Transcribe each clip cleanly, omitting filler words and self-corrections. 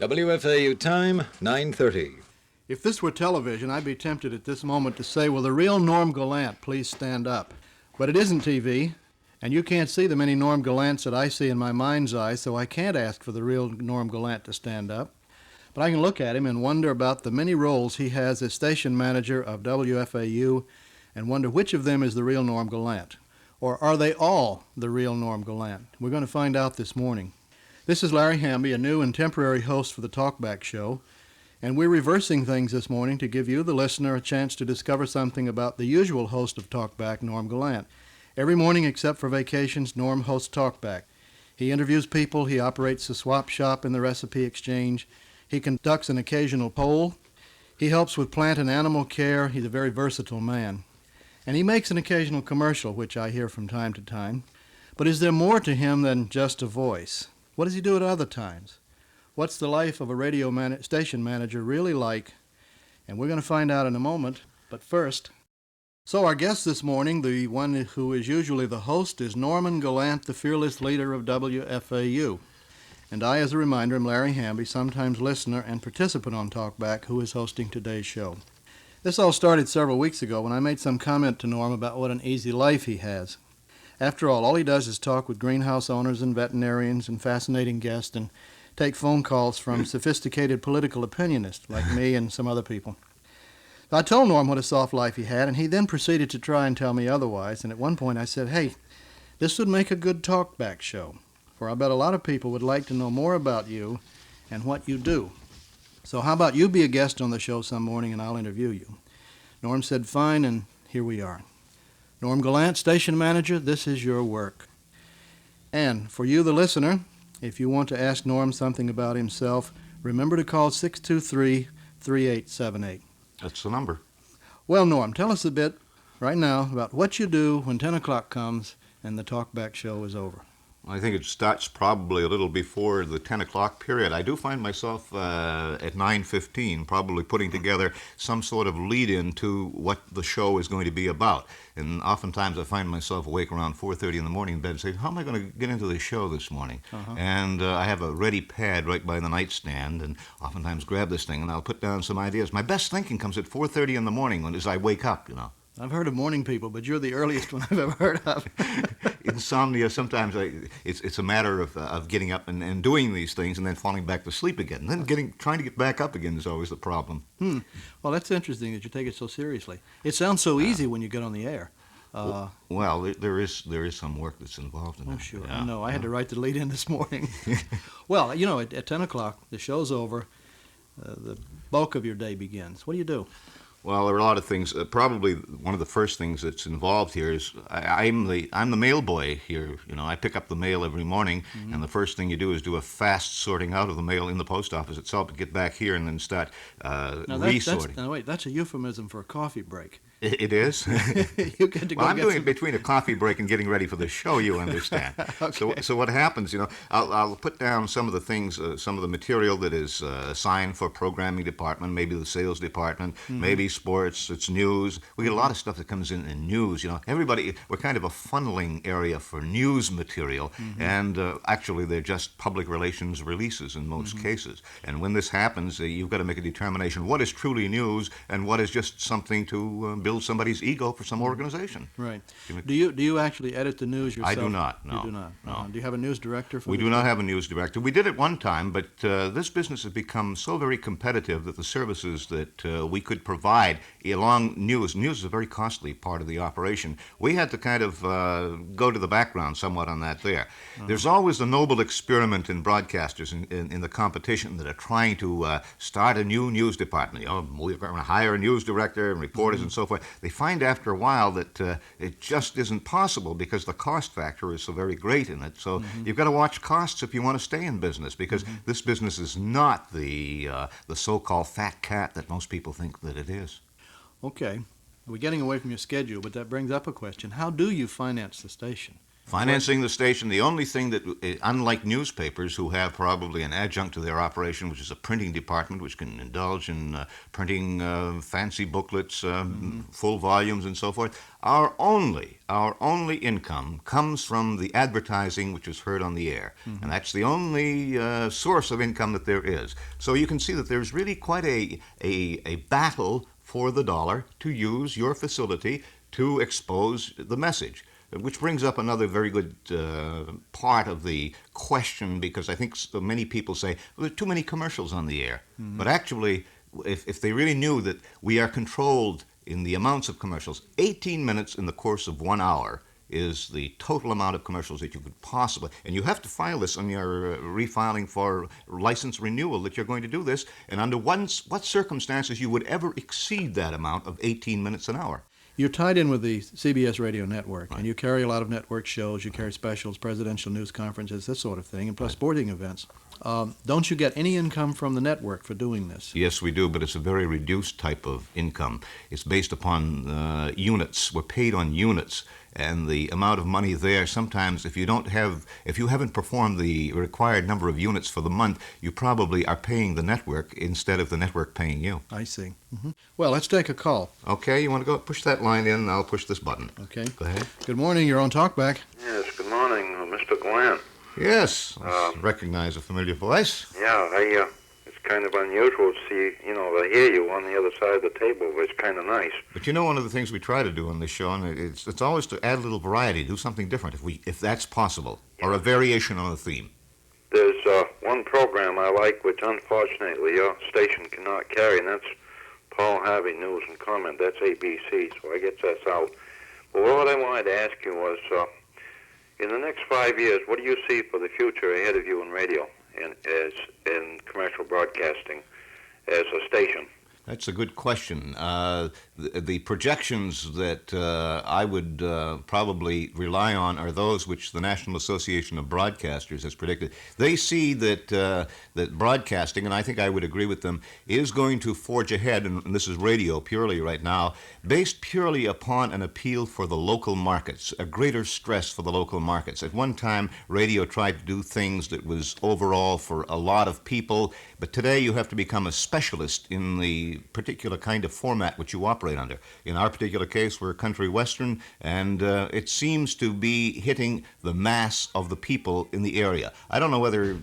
WFAU time, 9:30. If this were television, I'd be tempted at this moment to say, will the real Norm Gallant please stand up? But it isn't TV, and you can't see the many Norm Gallants that I see in my mind's eye, so I can't ask for the real Norm Gallant to stand up. But I can look at him and wonder about the many roles he has as station manager of WFAU and wonder which of them is the real Norm Gallant. Or are they all the real Norm Gallant? We're going to find out this morning. This is Larry Hamby, a new and temporary host for the Talkback show, and we're reversing things this morning to give you, the listener, a chance to discover something about the usual host of Talkback, Norm Gallant. Every morning except for vacations, Norm hosts Talkback. He interviews people, he operates a swap shop in the recipe exchange, he conducts an occasional poll, he helps with plant and animal care, he's a very versatile man. And he makes an occasional commercial, which I hear from time to time. But is there more to him than just a voice? What does he do at other times? What's the life of a radio station manager really like? And we're going to find out in a moment. But first, so our guest this morning, the one who is usually the host, is Norman Gallant, the fearless leader of WFAU. And I, as a reminder, am Larry Hamby, sometimes listener and participant on Talkback, who is hosting today's show. This all started several weeks ago when I made some comment to Norm about what an easy life he has. After all he does is talk with greenhouse owners and veterinarians and fascinating guests and take phone calls from sophisticated political opinionists like me and some other people. I told Norm what a soft life he had, and he then proceeded to try and tell me otherwise. And at one point I said, hey, this would make a good talkback show, for I bet a lot of people would like to know more about you and what you do. So how about you be a guest on the show some morning and I'll interview you? Norm said, fine, and here we are. Norm Gallant, station manager, this is your work. And for you, the listener, if you want to ask Norm something about himself, remember to call 623-3878. That's the number. Well, Norm, tell us a bit right now about what you do when 10 o'clock comes and the Talkback show is over. I think it starts probably a little before the 10 o'clock period. I do find myself at 9:15 probably putting together some sort of lead-in to what the show is going to be about. And oftentimes I find myself awake around 4:30 in the morning in bed and say, how am I going to get into the show this morning? And I have a ready pad right by the nightstand and oftentimes grab this thing and I'll put down some ideas. My best thinking comes at 4:30 in the morning as I wake up, you know. I've heard of morning people, but you're the earliest one I've ever heard of. Insomnia, sometimes it's a matter of getting up and doing these things and then falling back to sleep again. And then trying to get back up again is always the problem. Well, that's interesting that you take it so seriously. It sounds so easy when you get on the air. Well, there is some work that's involved in that. Oh, sure. Yeah. I know. I had to write the lead in this morning. Well, you know, at 10 o'clock, the show's over. The bulk of your day begins. What do you do? Well, there are a lot of things. Probably one of the first things that's involved here is I'm the mail boy here. You know, I pick up the mail every morning, and the first thing you do is do a fast sorting out of the mail in the post office itself to get back here and then start resorting. Now, wait, that's a euphemism for a coffee break. It is? You get to go I'm get doing some... it between a coffee break and getting ready for the show, you understand. Okay. So what happens, you know, I'll put down some of the things, some of the material that is assigned for programming department, maybe the sales department, maybe sports, it's news. We get a lot of stuff that comes in news, you know. We're kind of a funneling area for news material, and actually they're just public relations releases in most cases. And when this happens, you've got to make a determination what is truly news and what is just something to build somebody's ego for some organization. Right. Do you actually edit the news yourself? I do not, no. You do not? No. Do you have a news director for We the do show? not have a news director. We did at one time, but this business has become so very competitive that the services that we could provide along news is a very costly part of the operation. We had to kind of go to the background somewhat on that there. There's always the noble experiment in broadcasters in the competition that are trying to start a new news department. You know, we're going to hire a news director and reporters and so forth. They find after a while that it just isn't possible because the cost factor is so very great in it. So you've got to watch costs if you want to stay in business, because this business is not the so-called fat cat that most people think that it is. Okay. We're getting away from your schedule, but that brings up a question. How do you finance the station? Financing the station, the only thing that, unlike newspapers who have probably an adjunct to their operation, which is a printing department, which can indulge in printing fancy booklets, full volumes, and so forth, our only income comes from the advertising which is heard on the air, and that's the only source of income that there is. So you can see that there's really quite a battle for the dollar to use your facility to expose the message. Which brings up another very good part of the question, because I think so many people say, well, there are too many commercials on the air. But actually, if they really knew that we are controlled in the amounts of commercials, 18 minutes in the course of 1 hour is the total amount of commercials that you could possibly, and you have to file this on your refiling for license renewal that you're going to do this, and under what circumstances you would ever exceed that amount of 18 minutes an hour. You're tied in with the CBS radio network, and you carry a lot of network shows, you carry specials, presidential news conferences, this sort of thing, and plus sporting events. Don't you get any income from the network for doing this? Yes, we do, but it's a very reduced type of income. It's based upon units. We're paid on units, and the amount of money there, sometimes if you haven't performed the required number of units for the month, you probably are paying the network instead of the network paying you. I see. Well, let's take a call. Okay, you want to go push that line in, and I'll push this button. Okay. Go ahead. Good morning, you're on Talkback. Yes, good morning, Mr. Gallant. Yes, I recognize a familiar voice. Yeah, it's kind of unusual to see, to hear you on the other side of the table, but it's kind of nice. But one of the things we try to do on this show, and it's always to add a little variety, do something different if that's possible, or a variation on a theme. There's one program I like, which unfortunately your station cannot carry, and that's Paul Harvey News and Comment. That's ABC, so I guess that's out. But what I wanted to ask you was, in the next 5 years, what do you see for the future ahead of you in radio and in commercial broadcasting as a station? That's a good question. The projections that I would probably rely on are those which the National Association of Broadcasters has predicted. They see that broadcasting, and I think I would agree with them, is going to forge ahead, and this is radio purely right now, based purely upon an appeal for the local markets, a greater stress for the local markets. At one time, radio tried to do things that was overall for a lot of people, but today you have to become a specialist in the particular kind of format which you operate under. In our particular case, we're country western, and it seems to be hitting the mass of the people in the area. I don't know whether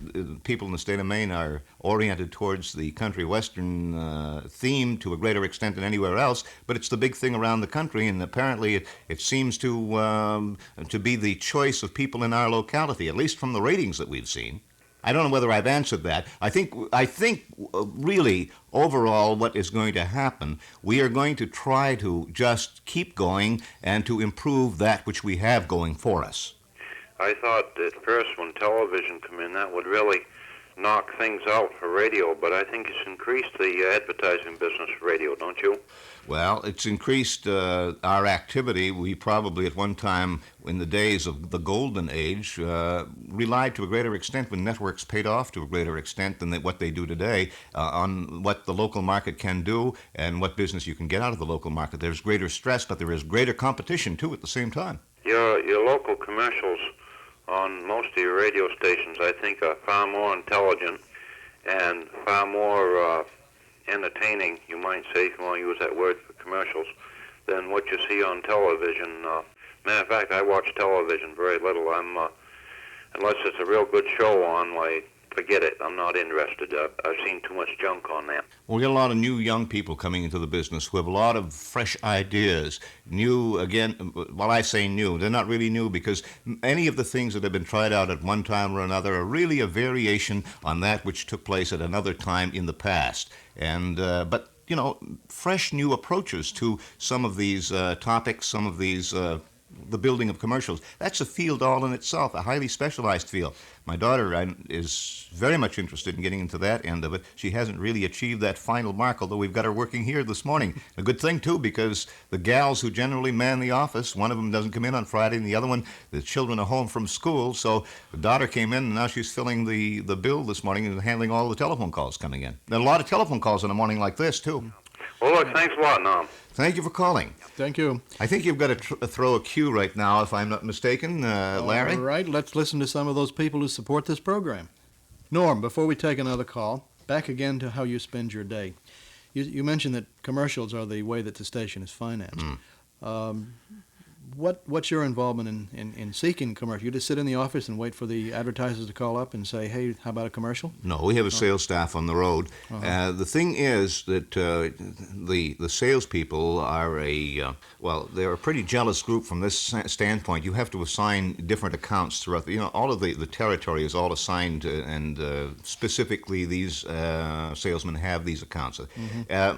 people in the state of Maine are oriented towards the country western theme to a greater extent than anywhere else, but it's the big thing around the country, and apparently it seems to be the choice of people in our locality, at least from the ratings that we've seen. I don't know whether I've answered that. I think really, overall, what is going to happen, we are going to try to just keep going and to improve that which we have going for us. I thought at first when television come in, that would really knock things out for radio, but I think it's increased the advertising business for radio, don't you? Well, it's increased our activity. We probably at one time, in the days of the golden age, relied to a greater extent when networks paid off to a greater extent than what they do today on what the local market can do and what business you can get out of the local market. There's greater stress, but there is greater competition, too, at the same time. Your local commercials on most of your radio stations, I think, are far more intelligent and far more entertaining, you might say, if you want to use that word for commercials, than what you see on television. Matter of fact, I watch television very little. Unless it's a real good show on, forget it. I'm not interested. I've seen too much junk on that. Well, we get a lot of new young people coming into the business who have a lot of fresh ideas. New, again, while I say new, they're not really new because any of the things that have been tried out at one time or another are really a variation on that which took place at another time in the past. And but, fresh new approaches to some of these topics, some of these the building of commercials. That's a field all in itself, a highly specialized field. My daughter is very much interested in getting into that end of it. She hasn't really achieved that final mark, although we've got her working here this morning. A good thing, too, because the gals who generally man the office, one of them doesn't come in on Friday, and the other one, the children are home from school. So the daughter came in, and now she's filling the bill this morning and handling all the telephone calls coming in. And a lot of telephone calls in a morning like this, too. Well, look, thanks a lot, Norm. Thank you for calling. Thank you. I think you've got to throw a cue right now, if I'm not mistaken, Larry. All right, let's listen to some of those people who support this program. Norm, before we take another call, back again to how you spend your day. You mentioned that commercials are the way that the station is financed. What's your involvement in seeking commercial? You just sit in the office and wait for the advertisers to call up and say, hey, how about a commercial? No, we have a sales staff on the road. The thing is that the salespeople are they're a pretty jealous group from this standpoint. You have to assign different accounts throughout. All of the territory is all assigned, and specifically these salesmen have these accounts.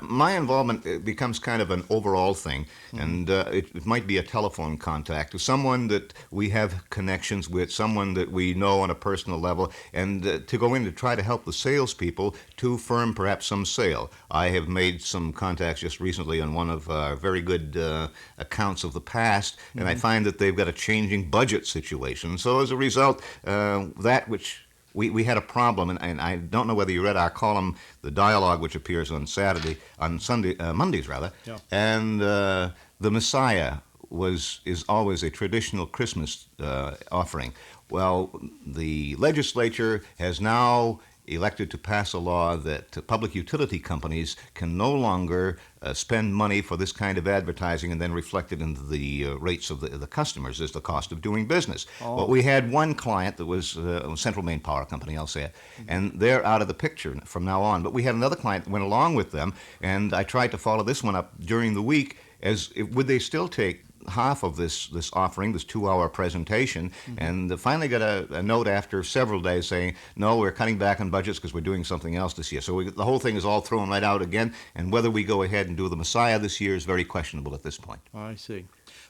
My involvement becomes kind of an overall thing, and it might be a telephone contact to someone that we have connections with, someone that we know on a personal level, and to go in to try to help the salespeople to firm perhaps some sale. I have made some contacts just recently on one of our very good accounts of the past, and I find that they've got a changing budget situation. So as a result, that which we had a problem, and I don't know whether you read our column, The Dialogue, which appears on Mondays rather, and The Messiah is always a traditional Christmas offering. Well, the legislature has now elected to pass a law that public utility companies can no longer spend money for this kind of advertising and then reflect it into the rates of the customers as the cost of doing business. Well, we had one client that was Central Maine Power Company, I'll say it, and they're out of the picture from now on. But we had another client that went along with them, and I tried to follow this one up during the week would they still take half of this offering, this 2-hour presentation, and finally got a note after several days saying, no, we're cutting back on budgets because we're doing something else this year. So the whole thing is all thrown right out again, and whether we go ahead and do the Messiah this year is very questionable at this point. I see.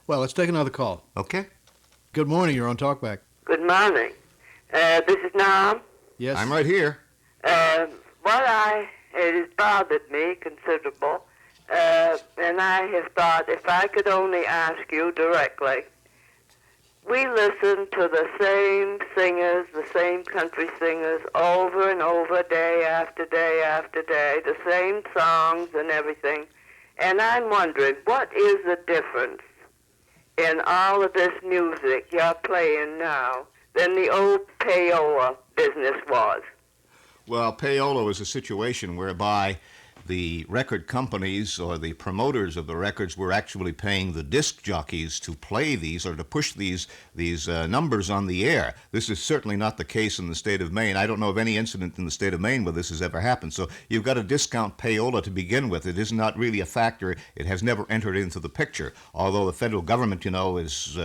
Well, let's take another call. Okay. Good morning. You're on Talkback. Good morning. This is Norm. Yes. I'm right here. It has bothered me considerable, and I have thought if I could only ask you directly. We listen to the same singers, the same country singers, over and over, day after day after day, the same songs and everything. And I'm wondering, what is the difference in all of this music you're playing now than the old payola business was? Well, payola is a situation whereby the record companies or the promoters of the records were actually paying the disc jockeys to play these or to push these numbers on the air. This is certainly not the case in the state of Maine. I don't know of any incident in the state of Maine where this has ever happened. So you've got to discount payola to begin with. It is not really a factor. It has never entered into the picture. Although the federal government, is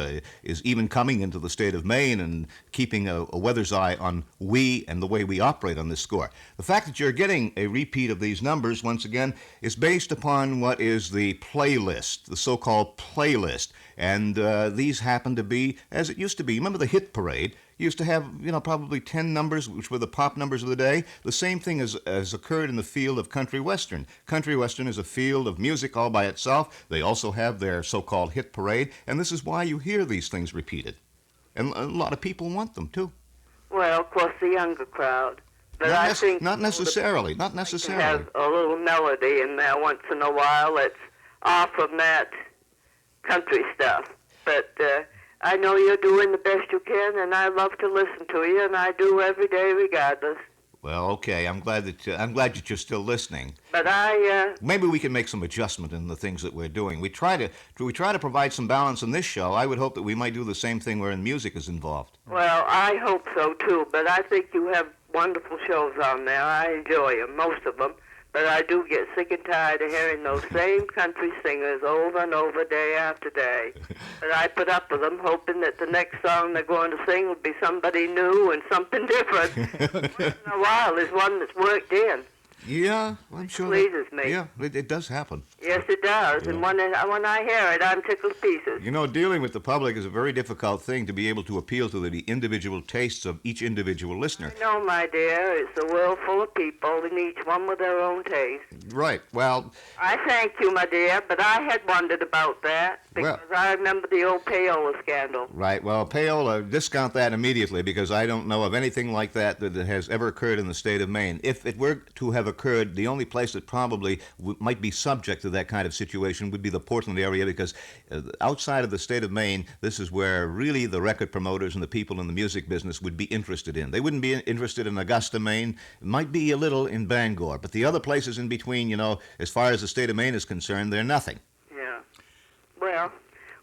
even coming into the state of Maine and keeping a weather's eye on we and the way we operate on this score. The fact that you're getting a repeat of these numbers, once again, is based upon what is the playlist, the so-called playlist. And these happen to be, as it used to be. Remember the hit parade? You used to have, probably 10 numbers, which were the pop numbers of the day. The same thing has occurred in the field of country western. Country western is a field of music all by itself. They also have their so-called hit parade, and this is why you hear these things repeated. And a lot of people want them, too. Well, of course, the younger crowd. But Not necessarily. Have a little melody in there once in a while that's off from that country stuff. But I know you're doing the best you can, and I love to listen to you, and I do every day regardless. Well, okay. I'm glad that you're still listening. But maybe we can make some adjustment in the things that we're doing. We try to provide some balance in this show. I would hope that we might do the same thing wherein music is involved. Well, I hope so too. But I think you have wonderful shows on there. I enjoy them, most of them. But I do get sick and tired of hearing those same country singers over and over, day after day. But I put up with them, hoping that the next song they're going to sing will be somebody new and something different. Once in a while, there's one that's worked in. Yeah, I'm sure. Pleases me. Yeah, it does happen. Yes, it does. Yeah. And when I hear it, I'm tickled to pieces. Dealing with the public is a very difficult thing to be able to appeal to the individual tastes of each individual listener. I know, my dear. It's a world full of people, and each one with their own taste. Right. Well, I thank you, my dear, but I had wondered about that. Well, because I remember the old payola scandal. right. Well, payola, discount that immediately because I don't know of anything like that that has ever occurred in the state of Maine. If it were to have occurred, the only place that probably might be subject to that kind of situation would be the Portland area because outside of the state of Maine, this is where really the record promoters and the people in the music business would be interested in. They wouldn't be interested in Augusta, Maine. It might be a little in Bangor, but the other places in between, as far as the state of Maine is concerned, they're nothing. Yeah. Well,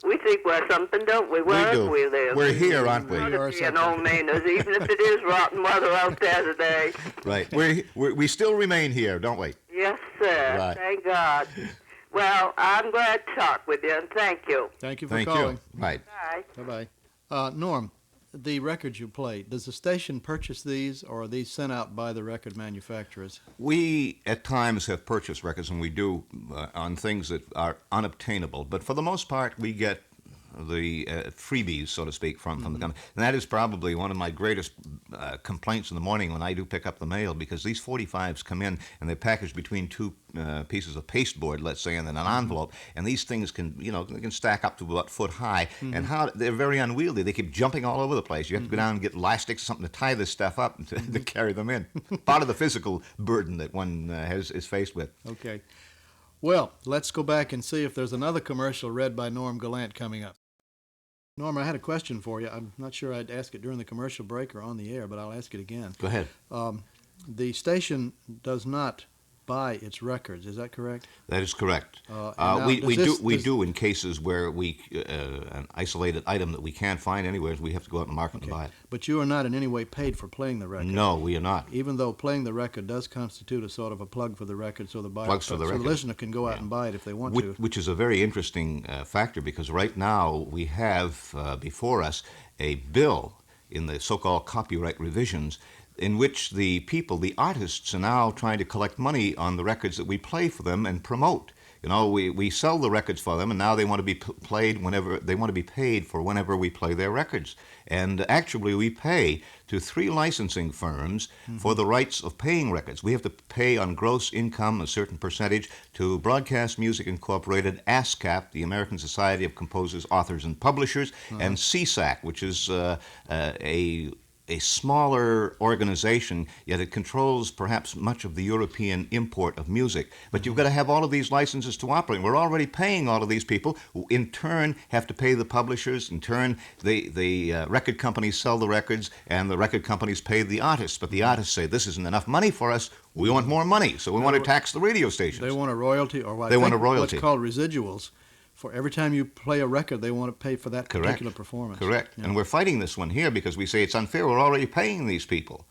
we think we're something, don't we? Wherever we live. We're here, aren't we? We ought to be an old Mainers, even if it is rotten weather out there today. Right. We still remain here, don't we? Yes, sir. Right. Thank God. Well, I'm glad to talk with you, and thank you. Thank you for Thank calling. you. Right. Bye. Bye-bye. Norm, the records you play, does the station purchase these, or are these sent out by the record manufacturers? We, at times, have purchased records, and we do on things that are unobtainable. But for the most part, we get the freebies, so to speak, from the company. And that is probably one of my greatest complaints in the morning when I do pick up the mail, because these 45s come in, and they're packaged between two pieces of pasteboard, let's say, and then an envelope. And these things can, they can stack up to about foot high. And they're very unwieldy. They keep jumping all over the place. You have to go down and get elastics, something to tie this stuff up to carry them in. Part of the physical burden that one is faced with. Okay. Well, let's go back and see if there's another commercial read by Norm Gallant coming up. Norm, I had a question for you. I'm not sure I'd ask it during the commercial break or on the air, but I'll ask it again. Go ahead. The station does not buy its records. Is that correct? That is correct. Now, we do in cases where an isolated item that we can't find anywhere, we have to go out and market and buy it. But you are not in any way paid for playing the record. No, we are not. Even though playing the record does constitute a sort of a plug for the record, so the buyer, Plugs for the record. listener can go out and buy it if they want to. Which is a very interesting factor, because right now we have before us a bill in the so-called copyright revisions in which the people, the artists, are now trying to collect money on the records that we play for them and promote. We sell the records for them, and now they want to be played whenever they want to be paid for whenever we play their records. And actually, we pay to 3 licensing firms for the rights of paying records. We have to pay on gross income a certain percentage to Broadcast Music Incorporated, ASCAP, the American Society of Composers, Authors, and Publishers, and CSAC, which is a smaller organization, yet it controls perhaps much of the European import of music. But you've got to have all of these licenses to operate. We're already paying all of these people, who in turn have to pay the publishers. In turn, the record companies sell the records, and the record companies pay the artists. But the artists say, this isn't enough money for us. We want more money, so we want to tax the radio stations. They want a royalty, or what they want a royalty. What's called residuals. For every time you play a record, they want to pay for that particular performance. Correct. Yeah. And we're fighting this one here because we say it's unfair. We're already paying these people.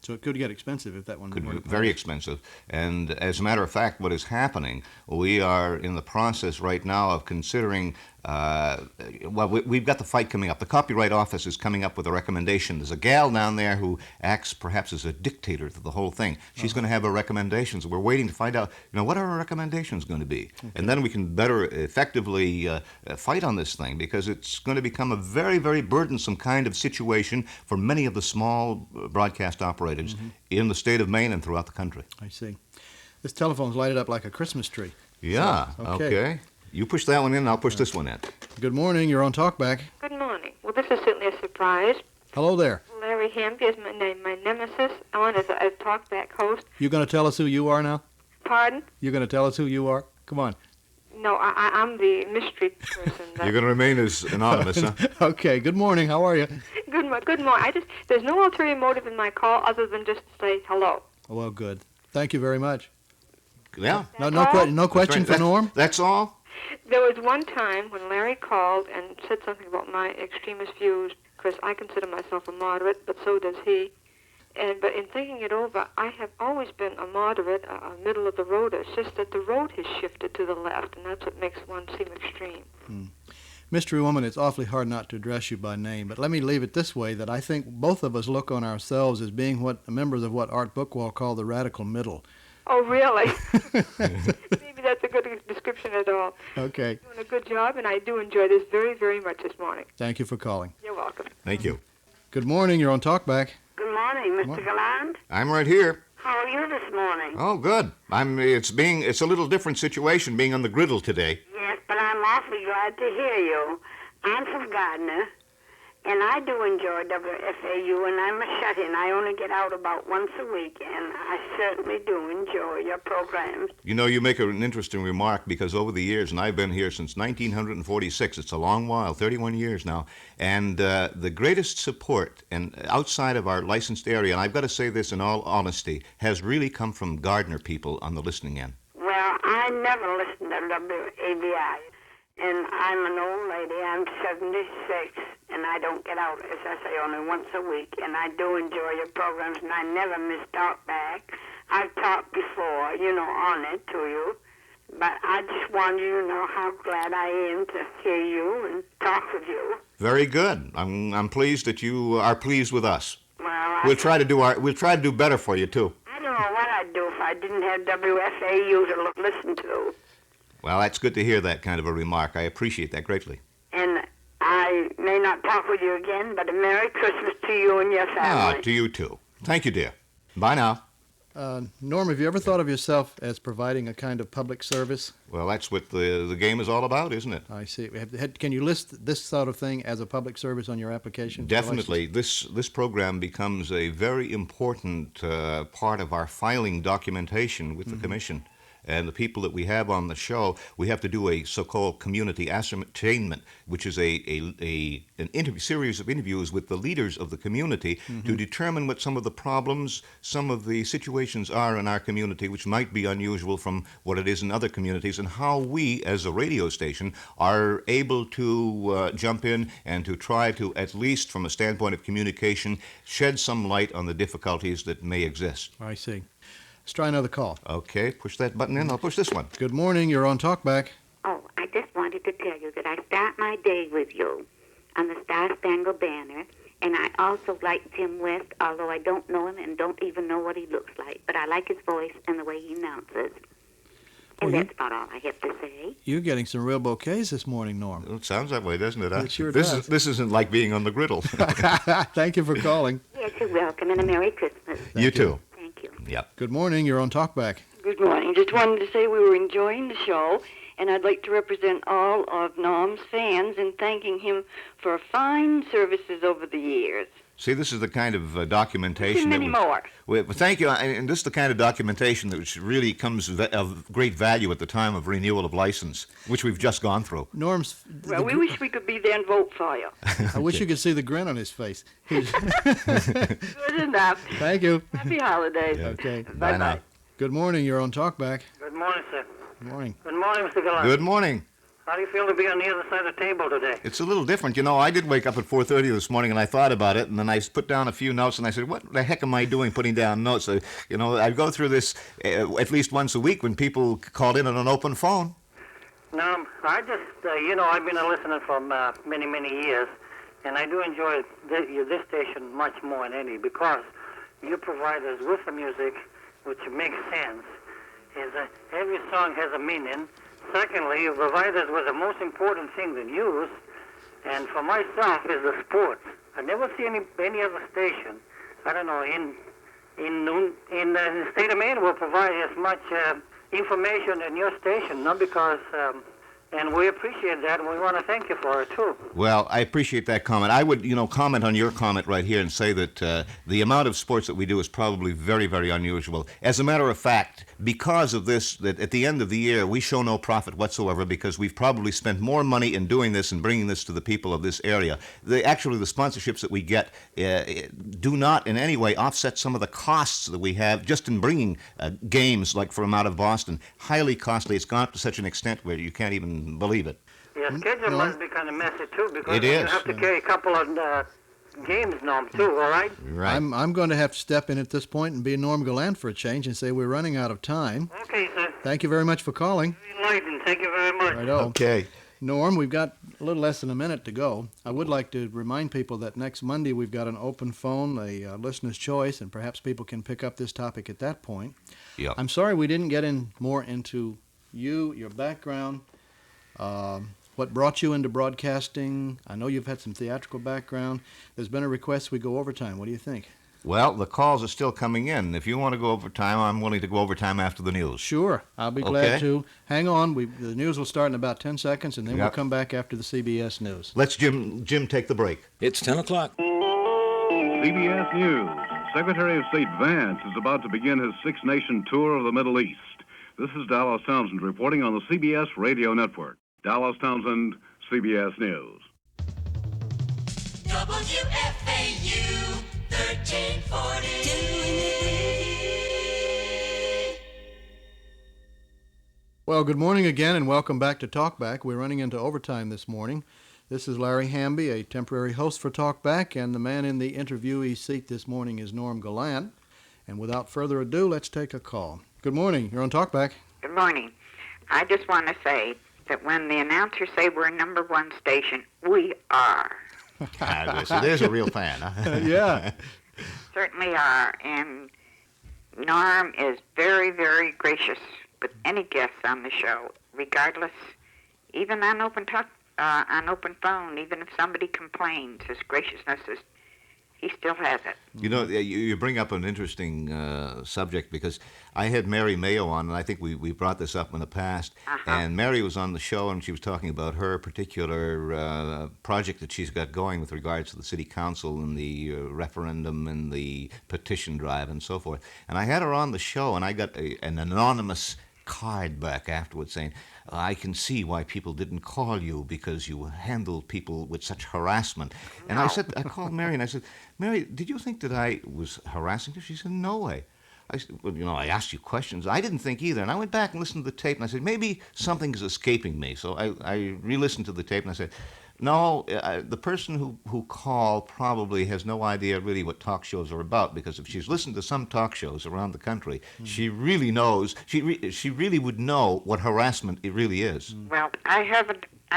So it could get expensive if that one Could were be to very pass. expensive. And as a matter of fact, what is happening, we are in the process right now of considering, we've got the fight coming up. The Copyright Office is coming up with a recommendation. There's a gal down there who acts perhaps as a dictator to the whole thing. She's going to have her recommendations. We're waiting to find out, what are her recommendations going to be? Okay. And then we can better effectively fight on this thing, because it's going to become a very, very burdensome kind of situation for many of the small broadcast operators in the state of Maine and throughout the country. I see. This telephone's lighted up like a Christmas tree. Yeah, So, okay. You push that one in, I'll push this one in. Good morning. You're on Talkback. Good morning. Well, this is certainly a surprise. Hello there. Larry Hamby is my name, my nemesis. I want as a Talkback host. You going to tell us who you are now? Pardon? You're going to tell us who you are? Come on. No, I'm the mystery person. You're going to remain as anonymous, huh? Okay. Good morning. How are you? Good morning. There's no ulterior motive in my call other than just to say hello. Well, good. Thank you very much. Yeah. No question for Norm? That's all? There was one time when Larry called and said something about my extremist views, because I consider myself a moderate, but so does he. But in thinking it over, I have always been a moderate, a middle of the road. It's just that the road has shifted to the left, and that's what makes one seem extreme. Mystery Woman, it's awfully hard not to address you by name, but let me leave it this way, that I think both of us look on ourselves as being members of what Art Bookwell called the radical middle. Oh, really? Maybe that's a good description at all. Okay. You're doing a good job, and I do enjoy this very, very much this morning. Thank you for calling. You're welcome. Thank you. Good morning. You're on Talkback. Good morning, Mr. Gallant. I'm right here. How are you this morning? Oh, good. It's a little different situation being on the griddle today. Yes, but I'm awfully glad to hear you. I'm from Gardner, and I do enjoy WFAU, and I'm a shut-in. I only get out about once a week, and I certainly do enjoy your programs. You know, you make an interesting remark because over the years, and I've been here since 1946, it's a long while, 31 years now, and the greatest support and outside of our licensed area, and I've got to say this in all honesty, has really come from Gardner people on the listening end. Well, I never listen to WAVI, and I'm an old lady. I'm 76, and I don't get out, as I say, only once a week, and I do enjoy your programs, and I never miss Talkback. I've talked before, on it to you, but I just wanted you to know how glad I am to hear you and talk with you. Very good. I'm pleased that you are pleased with us. Well, We'll try to do better for you too. I don't know what I'd do if I didn't have WFAU to listen to. Well, that's good to hear that kind of a remark. I appreciate that greatly. And I may not talk with you again, but a Merry Christmas to you and your family. To you too. Thank you, dear. Bye now. Norm, have you ever thought of yourself as providing a kind of public service? Well, that's what the game is all about, isn't it? I see. Can you list this sort of thing as a public service on your application? Definitely. This program becomes a very important part of our filing documentation with the Commission. And the people that we have on the show, we have to do a so-called community ascertainment, which is an series of interviews with the leaders of the community to determine what some of the problems, some of the situations are in our community, which might be unusual from what it is in other communities, and how we, as a radio station, are able to jump in and to try to, at least from a standpoint of communication, shed some light on the difficulties that may exist. I see. Let's try another call. Okay, push that button in. I'll push this one. Good morning. You're on Talkback. Oh, I just wanted to tell you that I start my day with you on the Star Spangled Banner, and I also like Tim West, although I don't know him and don't even know what he looks like, but I like his voice and the way he announces. And that's about all I have to say. You're getting some real bouquets this morning, Norm. Well, it sounds that way, doesn't it? It sure does. This isn't like being on the griddle. Thank you for calling. Yes, you're welcome, and a Merry Christmas. You too. Thank you. Yep. Good morning. You're on Talkback. Good morning. Just wanted to say we were enjoying the show, and I'd like to represent all of Norm's fans in thanking him for fine services over the years. See, this is the kind of documentation And many more. Well, thank you, and this is the kind of documentation that really comes of great value at the time of renewal of license, which we've just gone through. Norm's. Well, we wish we could be there and vote for you. I wish you could see the grin on his face. Good enough. Thank you. Happy holidays. Okay. Bye now. Good morning. You're on Talkback. Good morning, sir. Good morning. Good morning, Mr. Gallant. Good morning. How do you feel to be on the other side of the table today? It's a little different. You know, I did wake up at 4:30 this morning, and I thought about it, and then I put down a few notes, and I said, what the heck am I doing putting down notes? I go through this at least once a week when people call in on an open phone. No, I just, I've been a listener for many, many years, and I do enjoy this station much more than any because you provide us with the music which makes sense. Every song has a meaning. Secondly, you provide us with the most important thing, the news, and for myself is the sports. I never see any other station, I don't know, in the state of Maine will provide as much information in your station, not because, and we appreciate that, and we want to thank you for it, too. Well, I appreciate that comment. I would, comment on your comment right here and say that the amount of sports that we do is probably very, very unusual. As a matter of fact, because of this, that at the end of the year, we show no profit whatsoever because we've probably spent more money in doing this and bringing this to the people of this area. Actually, the sponsorships that we get do not in any way offset some of the costs that we have just in bringing games like from out of Boston. Highly costly. It's gone up to such an extent where you can't even believe it. Your schedule must be kind of messy, too, because It you is. have to carry a couple of games, Norm, too, all right? Right. I'm going to have to step in at this point and be Norm Gallant for a change and say we're running out of time. Okay, sir. Thank you very much for calling. Enlightened. Thank you very much. Righto. Okay. Norm, we've got a little less than a minute to go. I would like to remind people that next Monday we've got an open phone, a listener's choice, and perhaps people can pick up this topic at that point. Yep. I'm sorry we didn't get in more into you, your background, what brought you into broadcasting. I know you've had some theatrical background. There's been a request we go overtime. What do you think? Well, the calls are still coming in. If you want to go overtime, I'm willing to go overtime after the news. Sure, I'll be glad to. Hang on, the news will start in about 10 seconds, and then we'll come back after the CBS News. Let's Jim take the break. It's 10 o'clock. CBS News. Secretary of State Vance is about to begin his six-nation tour of the Middle East. This is Dallas Townsend reporting on the CBS Radio Network. Dallas Townsend, CBS News. WFAU 1340. Well, good morning again, and welcome back to Talkback. We're running into overtime this morning. This is Larry Hamby, a temporary host for Talkback, and the man in the interviewee seat this morning is Norm Gallant. And without further ado, let's take a call. Good morning. You're on Talkback. Good morning. I just want to say that when the announcers say we're number one station, we are. So there's a real fan, huh? Yeah. Certainly are. And Norm is very, very gracious with any guests on the show, regardless, even on open phone, even if somebody complains, his graciousness is, he still has it. You know, you bring up an interesting subject, because I had Mary Mayo on, and I think we brought this up in the past. And Mary was on the show, and she was talking about her particular project that she's got going with regards to the city council and the referendum and the petition drive and so forth. And I had her on the show, and I got an anonymous card back afterwards saying, I can see why people didn't call you, because you handled people with such harassment. And I called Mary and I said, Mary, did you think that I was harassing you? She said, no way. I said, well, I asked you questions. I didn't think either. And I went back and listened to the tape, and I said, maybe something is escaping me. So I re-listened to the tape, and I said, no, the person who called probably has no idea really what talk shows are about, because if she's listened to some talk shows around the country, she really knows, she really would know what harassment it really is. Well, I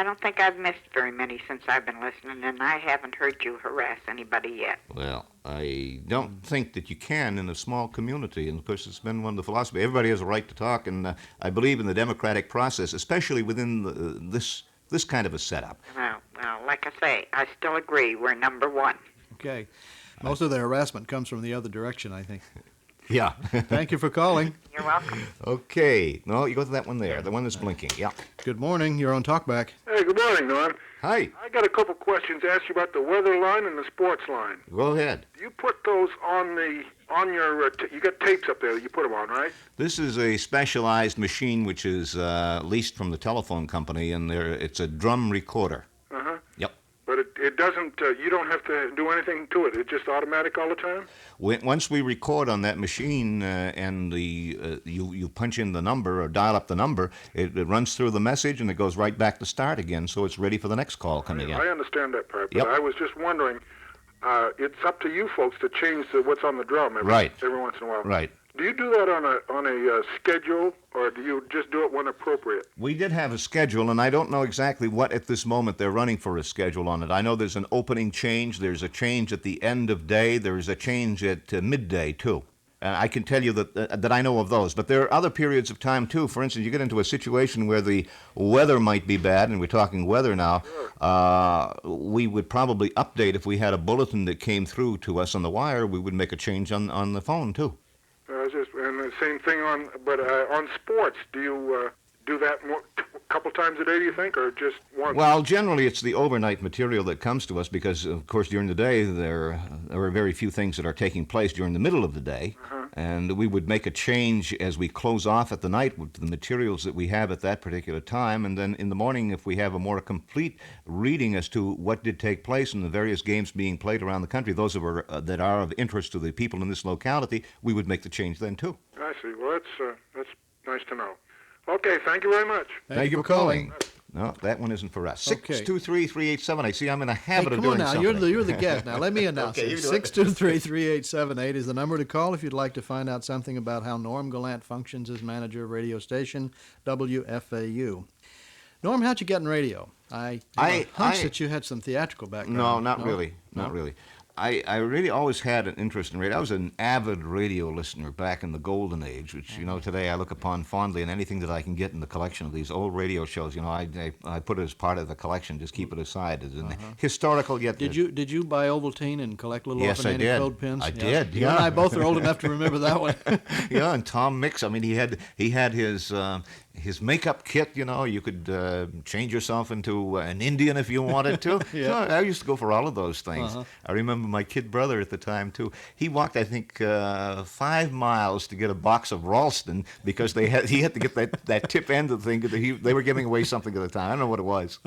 don't think I've missed very many since I've been listening, and I haven't heard you harass anybody yet. Well, I don't think that you can in a small community, and of course it's been one of the philosophy. Everybody has a right to talk, and I believe in the democratic process, especially within this kind of a setup. Well, like I say, I still agree. We're number one. Okay. Most of the harassment comes from the other direction, I think. Yeah. Thank you for calling. You're welcome. Okay. No, you go to that one there, the one that's blinking. Yeah. Good morning. You're on Talkback. Hey, good morning, Norm. Hi. I got a couple questions to ask you about the weather line and the sports line. Go ahead. You put those on your, you got tapes up there that you put them on, right? This is a specialized machine which is leased from the telephone company, and it's a drum recorder. Uh-huh. Yep. But it doesn't, you don't have to do anything to it. It's just automatic all the time? Once we record on that machine and you punch in the number or dial up the number, it runs through the message and it goes right back to start again, so it's ready for the next call coming in. I understand that part, but Yep. I was just wondering, it's up to you folks to change what's on the drum every once in a while. Right. Do you do that on a schedule, or do you just do it when appropriate? We did have a schedule, and I don't know exactly what at this moment they're running for a schedule on it. I know there's an opening change, there's a change at the end of day, there's a change at midday, too. I can tell you that I know of those. But there are other periods of time, too. For instance, you get into a situation where the weather might be bad, and we're talking weather now. Sure. We would probably update if we had a bulletin that came through to us on the wire. We would make a change on the phone, too. And the same thing on sports. Do you do that a couple times a day, do you think, or just once? Well, generally it's the overnight material that comes to us because, of course, during the day there are very few things that are taking place during the middle of the day. And we would make a change as we close off at the night with the materials that we have at that particular time. And then in the morning, if we have a more complete reading as to what did take place in the various games being played around the country, those that are of interest to the people in this locality, we would make the change then, too. I see. Well, that's nice to know. Okay, thank you very much. Thank you for calling. No, that one isn't for us. Okay. 623-3878. I see I'm in a habit of doing doing something. something. You're the guest. Now, let me announce Okay, it. 623-3878 is the number to call if you'd like to find out something about how Norm Gallant functions as manager of radio station WFAU. Norm, how'd you get in radio? I hunch that you had some theatrical background. No, not really. Not really. I really always had an interest in radio. I was an avid radio listener back in the golden age, which, today I look upon fondly, and anything that I can get in the collection of these old radio shows, I put it as part of the collection, just keep it aside. As an historical yet... Did you buy Ovaltine and collect little Yes, I orphan did. code pins? I did, You and I both are old enough to remember that one. Yeah, and Tom Mix, I mean, he had his makeup kit, you could change yourself into an Indian if you wanted to. Yeah. So I used to go for all of those things. I remember my kid brother at the time, too. He walked, I think, 5 miles to get a box of Ralston because he had to get that tip end of the thing. They were giving away something at the time. I don't know what it was.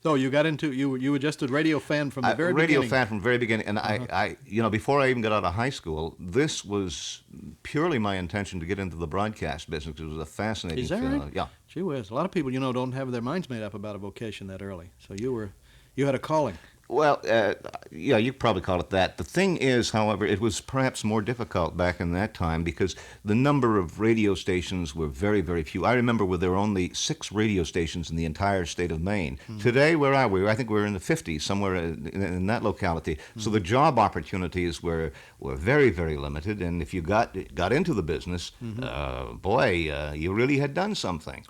So you got into you were just a radio fan from the very radio beginning. fan from the very beginning, and I before I even got out of high school, this was purely my intention to get into the broadcast business. It was a fascinating. Is that right? Yeah. Gee whiz, a lot of people don't have their minds made up about a vocation that early. So you had a calling. Well, yeah, you could probably call it that. The thing is, however, it was perhaps more difficult back in that time because the number of radio stations were very, very few. I remember there were only 6 radio stations in the entire state of Maine. Today, where are we? I think we're in the 50s, somewhere in that locality. So the job opportunities were very, very limited, and if you got into the business, you really had done something.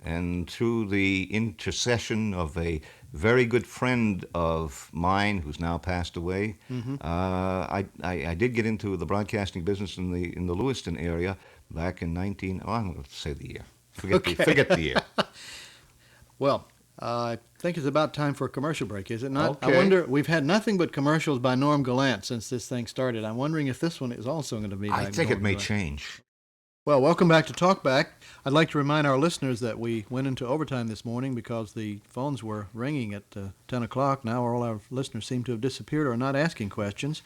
And through the intercession of a very good friend of mine who's now passed away, I did get into the broadcasting business in the Lewiston area back in I'm going to say the year. Forget the year. Well, I think it's about time for a commercial break, is it not? Okay. I wonder, we've had nothing but commercials by Norm Gallant since this thing started. I'm wondering if this one is also going to be like I think Norm it may Gallant. change. Well, welcome back to Talkback. I'd like to remind our listeners that we went into overtime this morning because the phones were ringing at 10 o'clock. Now all our listeners seem to have disappeared or are not asking questions.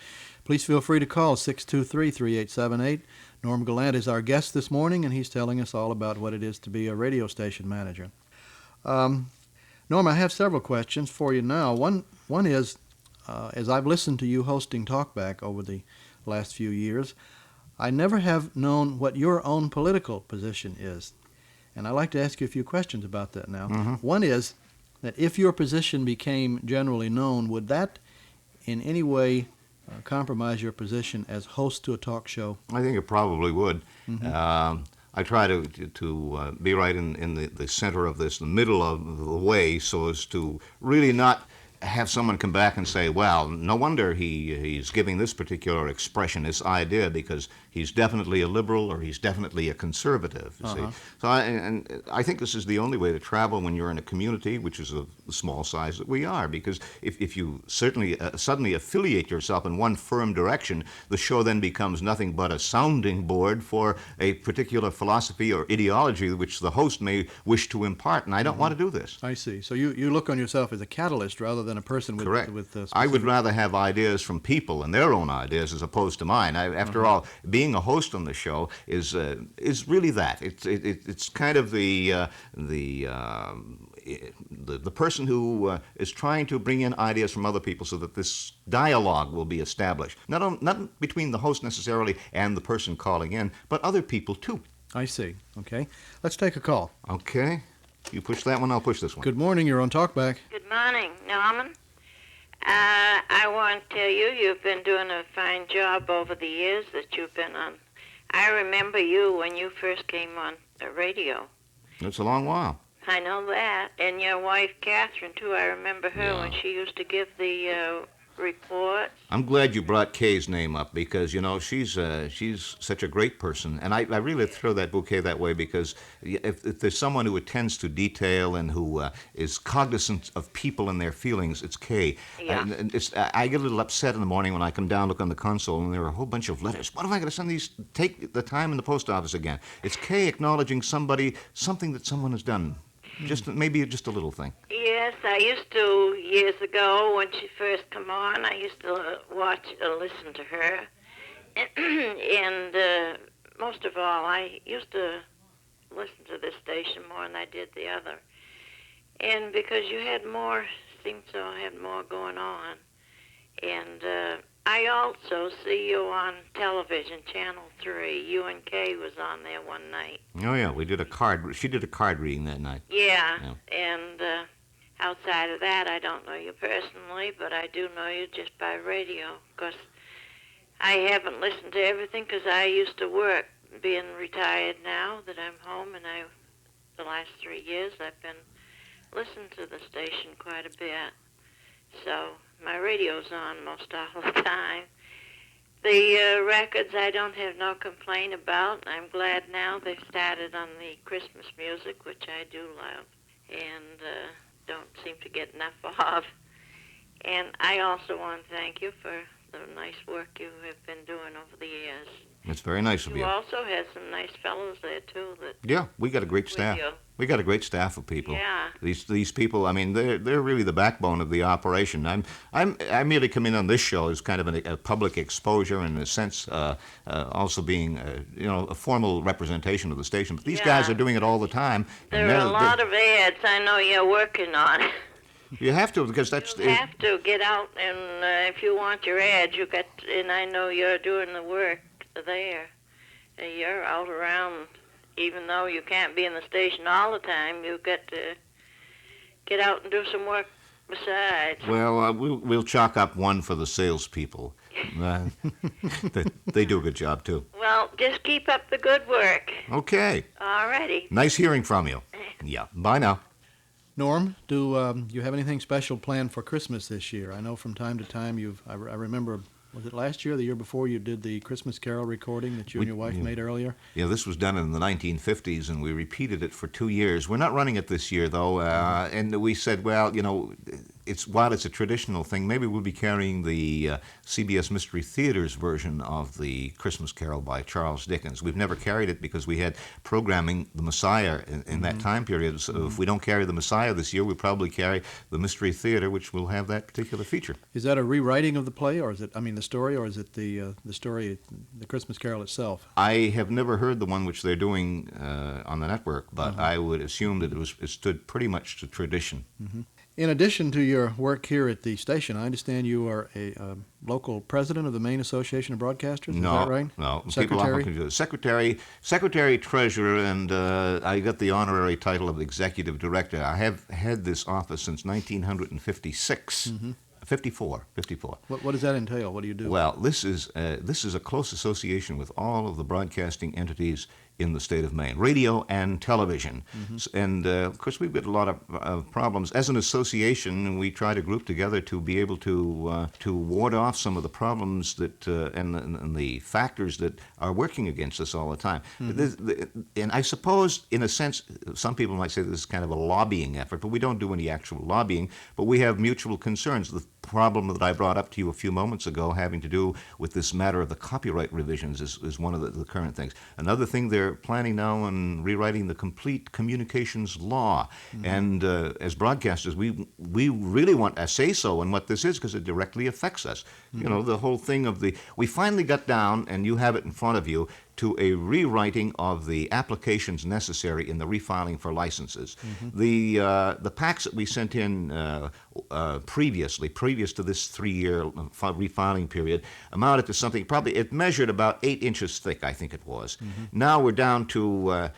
Please feel free to call 623-3878. Norm Gallant is our guest this morning, and he's telling us all about what it is to be a radio station manager. Norm, I have several questions for you now. One is, as I've listened to you hosting Talkback over the last few years, I never have known what your own political position is. And I'd like to ask you a few questions about that now. One is that if your position became generally known, would that in any way compromise your position as host to a talk show? I think it probably would. I try to be right in the center of this, the middle of the way, so as to really not have someone come back and say, well, no wonder he's giving this particular expression, this idea, because he's definitely a liberal or he's definitely a conservative, you see. So I think this is the only way to travel when you're in a community, which is of the small size that we are, because if you certainly suddenly affiliate yourself in one firm direction, the show then becomes nothing but a sounding board for a particular philosophy or ideology which the host may wish to impart, and I don't want to do this. I see. So you look on yourself as a catalyst rather than a person with... Correct. with I would rather have ideas from people and their own ideas as opposed to mine. After all, being a host on the show is really that. It's kind of the person who is trying to bring in ideas from other people so that this dialogue will be established. Not between the host necessarily and the person calling in, but other people too. I see. Okay. Let's take a call. Okay. You push that one, I'll push this one. Good morning. You're on Talkback. Good morning, Norman. I want to tell you, you've been doing a fine job over the years that you've been on. I remember you when you first came on the radio. It's a long while. I know that. And your wife, Catherine, too. I remember her Yeah. when she used to give the report. I'm glad you brought Kay's name up because, she's such a great person. And I really throw that bouquet that way because if there's someone who attends to detail and who is cognizant of people and their feelings, it's Kay. Yeah. And I get a little upset in the morning when I come down, look on the console, and there are a whole bunch of letters. What am I going to send these? Take the time in the post office again. It's Kay acknowledging something that someone has done. Maybe just a little thing. Yes, I used to, years ago, when she first come on, I used to listen to her. And most of all, I used to listen to this station more than I did the other. And because you seemed to have more going on. And I also see you on television, Channel 3. You and Kay was on there one night. Oh, yeah, she did a card reading that night. Yeah. And outside of that, I don't know you personally, but I do know you just by radio, because I haven't listened to everything because I used to work. Being retired now that I'm home, and the last 3 years I've been listening to the station quite a bit. So my radio's on most all the time. The records I don't have no complaint about. I'm glad now they've started on the Christmas music, which I do love, and don't seem to get enough of. And I also want to thank you for the nice work you have been doing over the years. It's very nice of you. You also had some nice fellows there, too. Yeah, we got a great staff. We got a great staff of people. Yeah. These people, I mean, they're really the backbone of the operation. I merely come in on this show as kind of a public exposure, and in a sense, also being a formal representation of the station. But these guys are doing it all the time. There are a lot of ads I know you're working on. You have to, because that's... You have to get out, and if you want your ads, you got, and I know you're doing the work there. You're out around, even though you can't be in the station all the time, you've got to get out and do some work besides. Well, we'll chalk up one for the salespeople. They do a good job, too. Well, just keep up the good work. Okay. All righty. Nice hearing from you. Yeah. Bye now. Norm, do you have anything special planned for Christmas this year? I know from time to time I remember, was it last year or the year before, you did the Christmas Carol recording that you and your wife made earlier? Yeah, this was done in the 1950s, and we repeated it for 2 years. We're not running it this year, though, and we said, well, while it's a traditional thing, maybe we'll be carrying the CBS Mystery Theater's version of the Christmas Carol by Charles Dickens. We've never carried it because we had programming The Messiah in that time period. So if we don't carry The Messiah this year, we'll probably carry the Mystery Theater, which will have that particular feature. Is that a rewriting of the play, or is it, the story, or is it the story, the Christmas Carol itself? I have never heard the one which they're doing on the network, but I would assume that it stood pretty much to tradition. Mm-hmm. In addition to your work here at the station, I understand you are a local president of the Maine Association of Broadcasters. Is that right? No. Secretary? Secretary Treasurer, and I got the honorary title of Executive Director. I have had this office since 1956. Mm-hmm. 54. What does that entail? What do you do? Well, this is a close association with all of the broadcasting entities in the state of Maine, radio and television. Mm-hmm. And, of course, we've got a lot of problems. As an association, we try to group together to be able to ward off some of the problems that and the factors that are working against us all the time. Mm-hmm. And I suppose, in a sense, some people might say this is kind of a lobbying effort, but we don't do any actual lobbying, but we have mutual concerns. The problem that I brought up to you a few moments ago having to do with this matter of the copyright revisions is one of the current things. Another thing, they're planning now on rewriting the complete communications law. Mm-hmm. And as broadcasters, we really want a say-so in what this is because it directly affects us. Mm-hmm. The whole thing of we finally got down, and you have it in front of you, to a rewriting of the applications necessary in the refiling for licenses. Mm-hmm. The packs that we sent in previous to this 3-year refiling period amounted to something, probably it measured about 8 inches thick, I think it was. Mm-hmm. Now we're down to a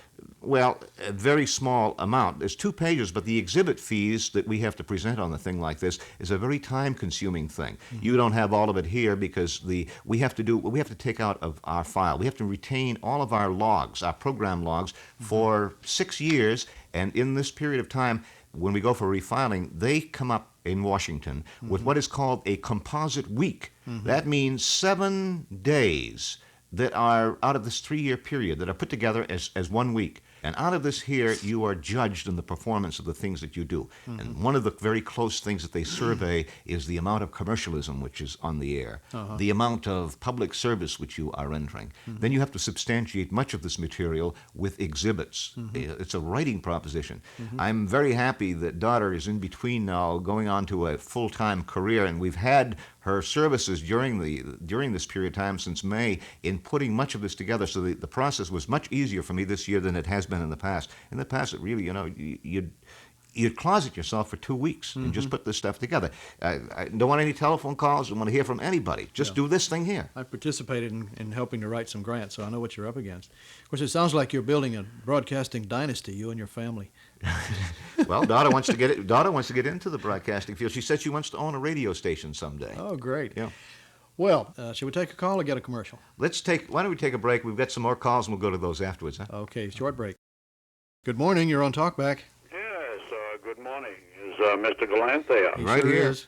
very small amount. There's 2 pages, but the exhibit fees that we have to present on a thing like this is a very time-consuming thing. Mm-hmm. You don't have all of it here because we have to take out of our file. We have to retain all of our logs, our program logs, mm-hmm. for 6 years, and in this period of time, when we go for refiling, they come up in Washington mm-hmm. with what is called a composite week. Mm-hmm. That means 7 days that are out of this 3-year period that are put together as 1 week. And out of this here, you are judged in the performance of the things that you do. Mm-hmm. And one of the very close things that they survey is the amount of commercialism which is on the air, the amount of public service which you are rendering. Mm-hmm. Then you have to substantiate much of this material with exhibits. Mm-hmm. It's a writing proposition. Mm-hmm. I'm very happy that daughter is in between now going on to a full-time career, and we've had her services during this period of time since May in putting much of this together, so the process was much easier for me this year than it has been in the past. In the past, it really, you'd closet yourself for 2 weeks and just put this stuff together. I don't want any telephone calls. I don't want to hear from anybody. Just do this thing here. I've participated in helping to write some grants, so I know what you're up against. Of course, it sounds like you're building a broadcasting dynasty, you and your family. Well, Daughter wants to get into the broadcasting field. She said she wants to own a radio station someday. Oh, great. Yeah. Well, should we take a call or get a commercial? Why don't we take a break? We've got some more calls, and we'll go to those afterwards, huh? Okay, short break. Good morning. You're on Talkback. Yes, good morning. Is Mr. Gallant there? He Right sure here. is.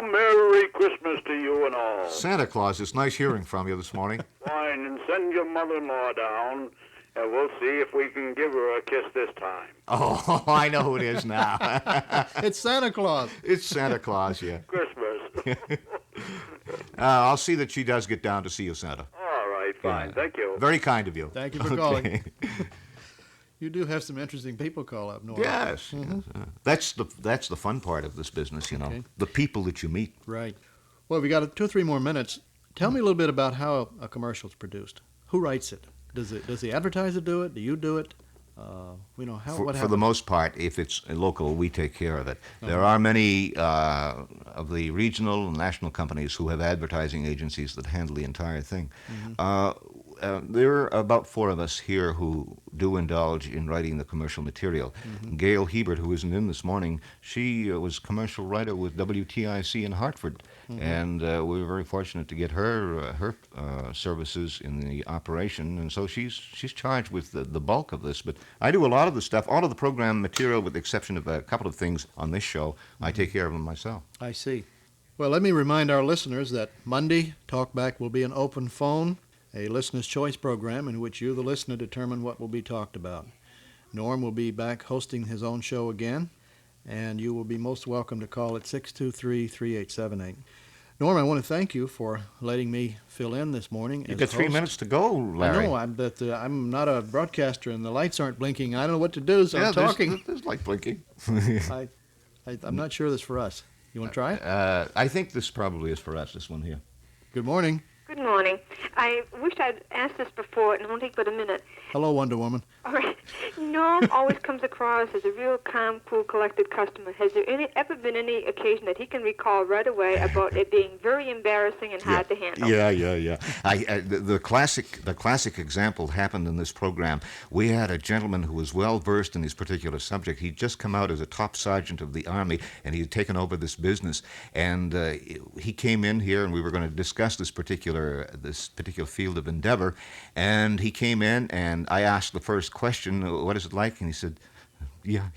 Merry Christmas to you and all. Santa Claus, it's nice hearing from you this morning. Fine, and send your mother-in-law down, and we'll see if we can give her a kiss this time. Oh, I know who it is now. It's Santa Claus. It's Santa Claus, yeah. Christmas. I'll see that she does get down to see you, Santa. All right, fine. Thank you. Very kind of you. Thank you for calling. You do have some interesting people call up, Norm. Yes. That's the fun part of this business, you know. Okay. The people that you meet. Right. Well, we got 2 or 3 more minutes. Tell me a little bit about how a commercial is produced. Who writes it? Does the advertiser do it? Do you do it? What happens? For the most part, if it's local, we take care of it. There are many of the regional and national companies who have advertising agencies that handle the entire thing. There are about 4 of us here who do indulge in writing the commercial material. Gail Hebert, who isn't in this morning, she was commercial writer with WTIC in Hartford, and we were very fortunate to get her services in the operation, and so she's charged with the bulk of this. But I do a lot of the stuff, all of the program material, with the exception of a couple of things on this show. I take care of them myself. I see. Well, let me remind our listeners that Monday, Talkback will be an open phone, a listener's choice program in which you, the listener, determine what will be talked about. Norm will be back hosting his own show again, and you will be most welcome to call at 623-3878. Norm, I want to thank you for letting me fill in this morning. You've got 3 minutes to go, Larry. I know, I'm not a broadcaster, and the lights aren't blinking. I don't know what to do, so I'm talking. There's light blinking. I'm not sure this is for us. You want to try it? I think this probably is for us, this one here. Good morning. Good morning. I wished I'd asked this before, and it won't take but a minute. Hello, Wonder Woman. All right. Norm always comes across as a real calm, cool, collected customer. Has there ever been any occasion that he can recall right away about it being very embarrassing and hard to handle? Yeah. The classic example happened in this program. We had a gentleman who was well versed in this particular subject. He'd just come out as a top sergeant of the Army, and he had taken over this business. And he came in here, and we were going to discuss this particular field of endeavor. And he came in, and I asked the first question, "What is it like?" And he said, "Yeah."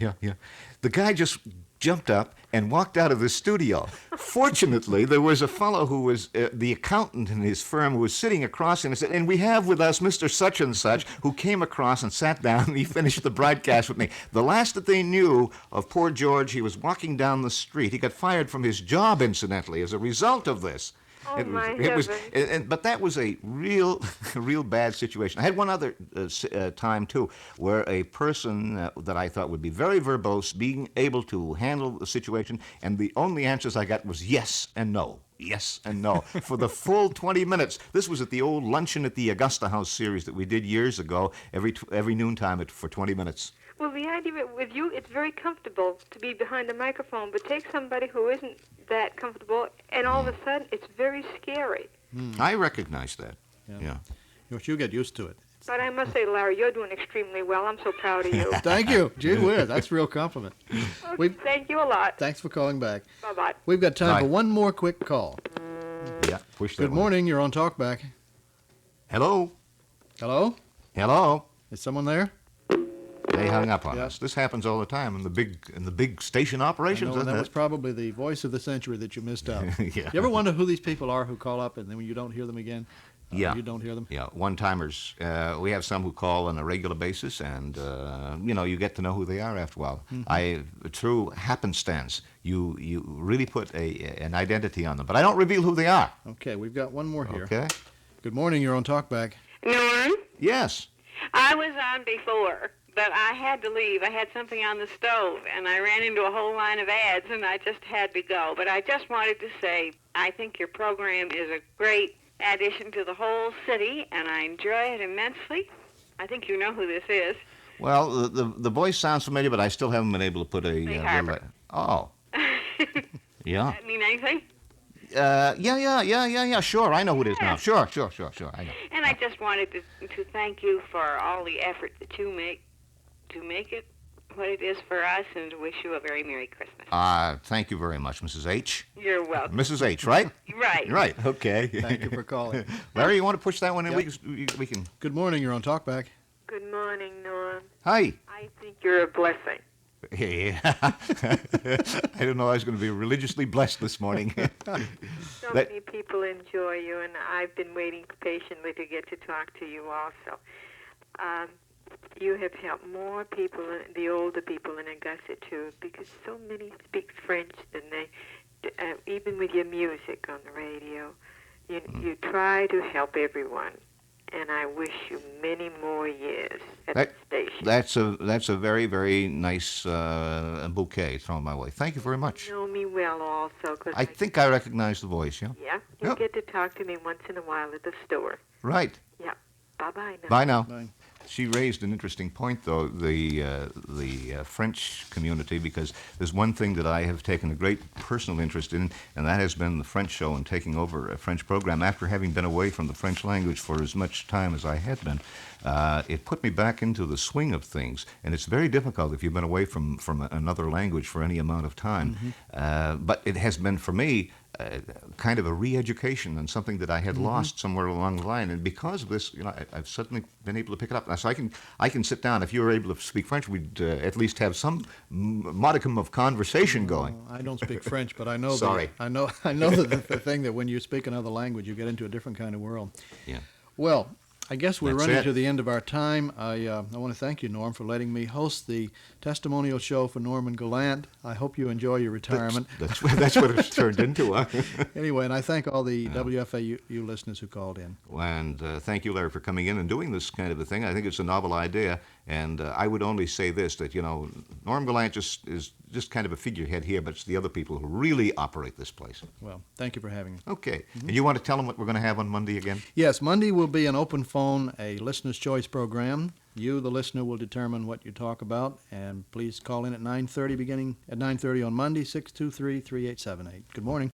The guy just jumped up and walked out of the studio. Fortunately, there was a fellow who was the accountant in his firm who was sitting across him and said, "And we have with us Mr. Such and Such," who came across and sat down, and he finished the broadcast with me. The last that they knew of poor George, he was walking down the street. He got fired from his job, incidentally, as a result of this. Oh, my But that was a real bad situation. I had one other time, too, where a person that I thought would be very verbose, being able to handle the situation, and the only answers I got was yes and no. Yes and no for the full 20 minutes. This was at the old Luncheon at the Augusta House series that we did years ago, every noontime for 20 minutes. Well, the idea with you, it's very comfortable to be behind the microphone, but take somebody who isn't that comfortable, and all of a sudden, it's very scary. I recognize that. Yeah. You'll get used to it. But I must say, Larry, you're doing extremely well. I'm so proud of you. Thank you. Gee whiz, that's a real compliment. Thank you a lot. Thanks for calling back. Bye-bye. We've got time for one more quick call. Yeah, push that Good one. morning. You're on Talkback. Hello? Hello? Hello? Is someone there? They hung up on us. This happens all the time in the big station operations, doesn't that it? was probably the voice of the century that you missed out. Yeah. You ever wonder who these people are who call up and then when you don't hear them again? Yeah. You don't hear them? Yeah, one-timers. We have some who call on a regular basis, and, you get to know who they are after a while. Through happenstance, you really put an identity on them. But I don't reveal who they are. Okay, we've got one more here. Okay. Good morning. You're on Talkback. Norm? Yes. I was on before, but I had to leave. I had something on the stove, and I ran into a whole line of ads, and I just had to go. But I just wanted to say I think your program is a great addition to the whole city, and I enjoy it immensely. I think you know who this is. Well, the voice sounds familiar, but I still haven't been able to put a... Oh. Yeah. That mean anything? Yeah, sure. I know who it is now. Sure. I know. And I just wanted to thank you for all the effort that you make to make it what it is for us, and to wish you a very Merry Christmas. Thank you very much, Mrs. H. You're welcome. Mrs. H, right? Right. Right, okay. Thank you for calling. Larry, you want to push that one in? Yep. We can... Good morning. You're on Talkback. Good morning, Norm. Hi. I think you're a blessing. Yeah. I didn't know I was going to be religiously blessed this morning. So many people enjoy you, and I've been waiting patiently to get to talk to you also. You have helped more people, the older people in Augusta, too, because so many speak French, and they, even with your music on the radio, you try to help everyone. And I wish you many more years at the station. That's a very, very nice bouquet thrown my way. Thank you very much. You know me well also. Cause I think I recognize the voice, yeah? Yeah, you get to talk to me once in a while at the store. Right. Yeah. Bye-bye now. Bye now. Bye. She raised an interesting point, though, the French community, because there's one thing that I have taken a great personal interest in, and that has been the French show and taking over a French program. After having been away from the French language for as much time as I had been, it put me back into the swing of things, and it's very difficult if you've been away from another language for any amount of time. But it has been, for me, kind of a re-education on something that I had lost somewhere along the line, and because of this, I've suddenly been able to pick it up. So I can sit down. If you were able to speak French, we'd at least have some modicum of conversation going. I don't speak French, but I know. Sorry. I know the thing that when you speak another language, you get into a different kind of world. Yeah. Well, I guess we're That's running it. to the end of our time. I want to thank you, Norm, for letting me host the testimonial show for Norman Gallant. I hope you enjoy your retirement. That's what it's turned into, huh? Anyway, and I thank all the WFAU listeners who called in. And thank you, Larry, for coming in and doing this kind of a thing. I think it's a novel idea, and I would only say this, that, Norm Gallant is just kind of a figurehead here, but it's the other people who really operate this place. Well, thank you for having me. Okay. And you want to tell them what we're going to have on Monday again? Yes, Monday will be an open phone, a listener's choice program. You, the listener, will determine what you talk about, and please call in at 9:30, beginning at 9:30 on Monday, 623-3878. Good morning.